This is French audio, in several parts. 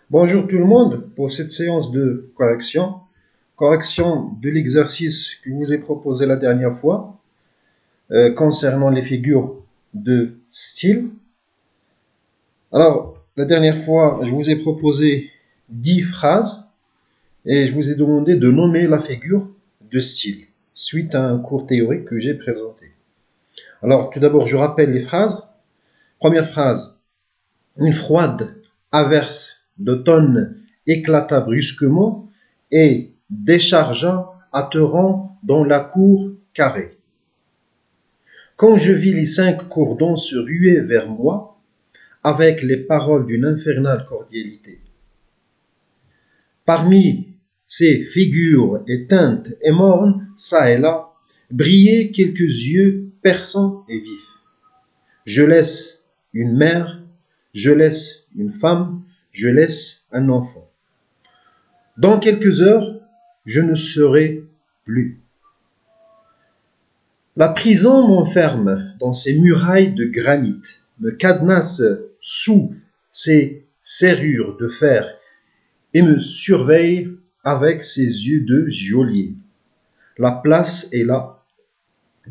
Bonjour tout le monde pour cette séance de correction de l'exercice que je vous ai proposé la dernière fois concernant les figures de style. Alors, la dernière fois, je vous ai proposé 10 phrases et je vous ai demandé de nommer la figure de style suite à un cours théorique que j'ai présenté. Alors, tout d'abord, je rappelle les phrases. Première phrase, une froide averse d'automne éclata brusquement et déchargea à torrent dans la cour carrée. Quand je vis les 5 cordons se ruer vers moi, avec les paroles d'une infernale cordialité. Parmi ces figures éteintes et mornes, çà et là, brillaient quelques yeux perçants et vifs. Je laisse une mère, je laisse une femme, je laisse un enfant. Dans quelques heures, je ne serai plus. La prison m'enferme dans ses murailles de granit, me cadenasse sous ses serrures de fer et me surveille avec ses yeux de geôlier. La place est là,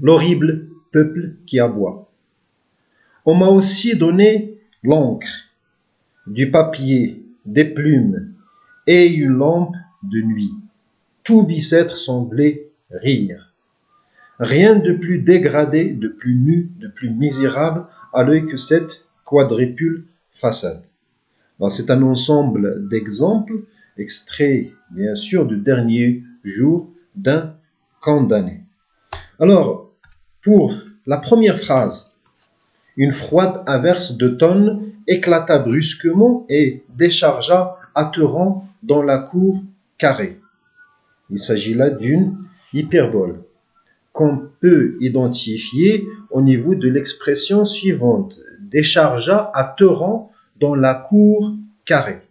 l'horrible peuple qui aboie. On m'a aussi donné l'encre, du papier, des plumes et une lampe de nuit. Tout Bicêtre semblait rire. Rien de plus dégradé, de plus nu, de plus misérable à l'œil que cette quadrupule façade. C'est un ensemble d'exemples extraits, bien sûr, du dernier jour d'un condamné. Alors, pour la première phrase, une froide averse d'automne éclata brusquement et déchargea à torrent dans la cour carrée. Il s'agit là d'une hyperbole qu'on peut identifier au niveau de l'expression suivante. Déchargea à torrent dans la cour carrée.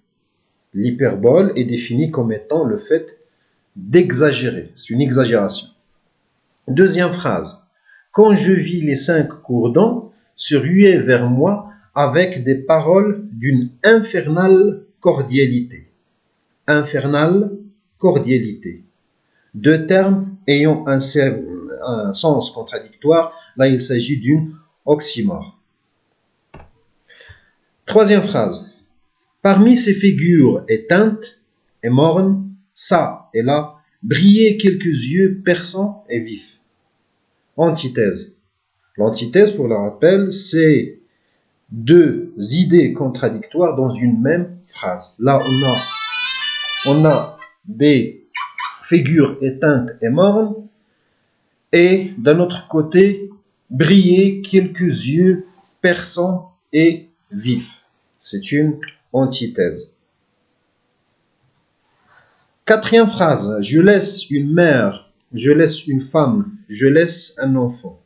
L'hyperbole est définie comme étant le fait d'exagérer. C'est une exagération. Deuxième phrase. Quand je vis les 5 cordons se ruer vers moi avec des paroles d'une infernale cordialité. Infernale cordialité. Deux termes ayant un sens contradictoire. Là, il s'agit d'une oxymore. Troisième phrase. Parmi ces figures éteintes et mornes, çà et là, brillaient quelques yeux perçants et vifs. Antithèse. L'antithèse, pour le rappel, c'est deux idées contradictoires dans une même phrase. Là, on a des figures éteintes et mornes, et d'un autre côté, brillaient quelques yeux perçants et vifs. C'est une antithèse. Quatrième phrase, je laisse une mère, je laisse une femme, je laisse un enfant.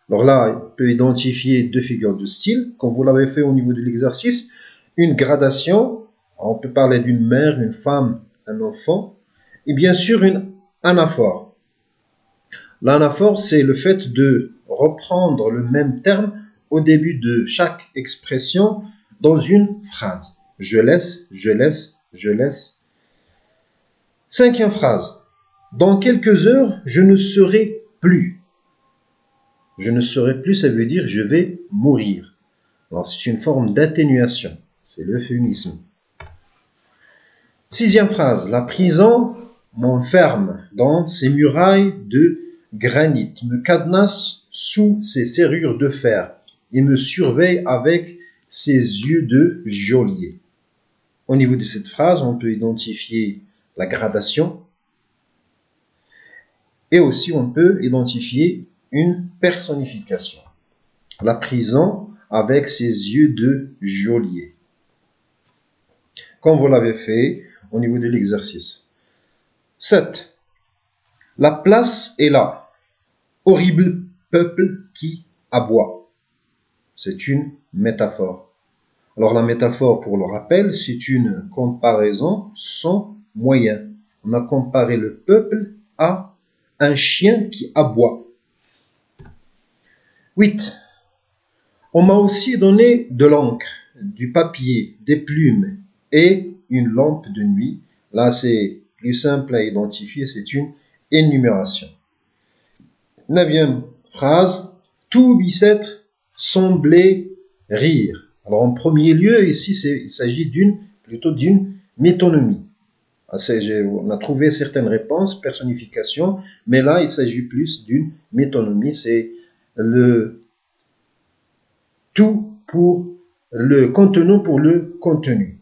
Alors là, on peut identifier deux figures de style, comme vous l'avez fait au niveau de l'exercice, une gradation, on peut parler d'une mère, une femme, un enfant, et bien sûr une anaphore. L'anaphore, c'est le fait de reprendre le même terme au début de chaque expression dans une phrase. Je laisse, je laisse, je laisse. Cinquième phrase. Dans quelques heures, je ne serai plus. Je ne serai plus, ça veut dire je vais mourir. Alors c'est une forme d'atténuation. C'est l'euphémisme. Sixième phrase. La prison m'enferme dans ses murailles de granit, me cadenasse sous ses serrures de fer et me surveille avec ses yeux de geôlier. Au niveau de cette phrase, on peut identifier la gradation et aussi on peut identifier une personnification. La prison avec ses yeux de geôlier. Comme vous l'avez fait au niveau de l'exercice. 7. La place est là. Horrible peuple qui aboie. C'est une métaphore. Alors la métaphore, pour le rappel, c'est une comparaison sans moyen. On a comparé le peuple à un chien qui aboie. 8. On m'a aussi donné de l'encre, du papier, des plumes et une lampe de nuit. Là, c'est plus simple à identifier, c'est une énumération. 9e phrase, tout Bicêtre semblait rire. Alors en premier lieu, ici, il s'agit plutôt d'une métonymie. On a trouvé certaines réponses, personnification, mais là, il s'agit plus d'une métonymie. C'est le tout pour le contenant pour le contenu.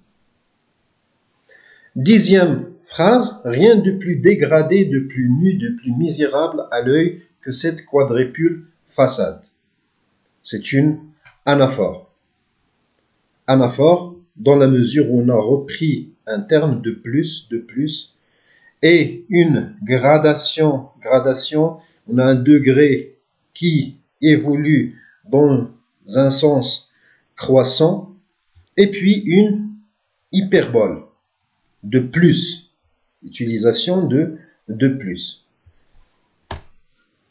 10e phrase, rien de plus dégradé, de plus nu, de plus misérable à l'œil que cette quadrupule façade. C'est une anaphore. Anaphore dans la mesure où on a repris un terme de plus, et une gradation, on a un degré qui évolue dans un sens croissant, et puis une hyperbole de plus, utilisation de plus.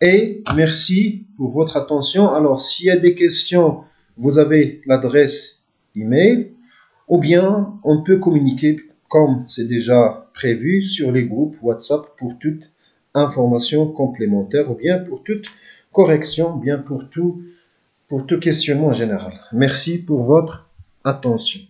Et merci pour votre attention. Alors, s'il y a des questions, vous avez l'adresse email, ou bien on peut communiquer, comme c'est déjà prévu, sur les groupes WhatsApp pour toute information complémentaire, ou bien pour toute correction, bien pour tout questionnement en général. Merci pour votre attention.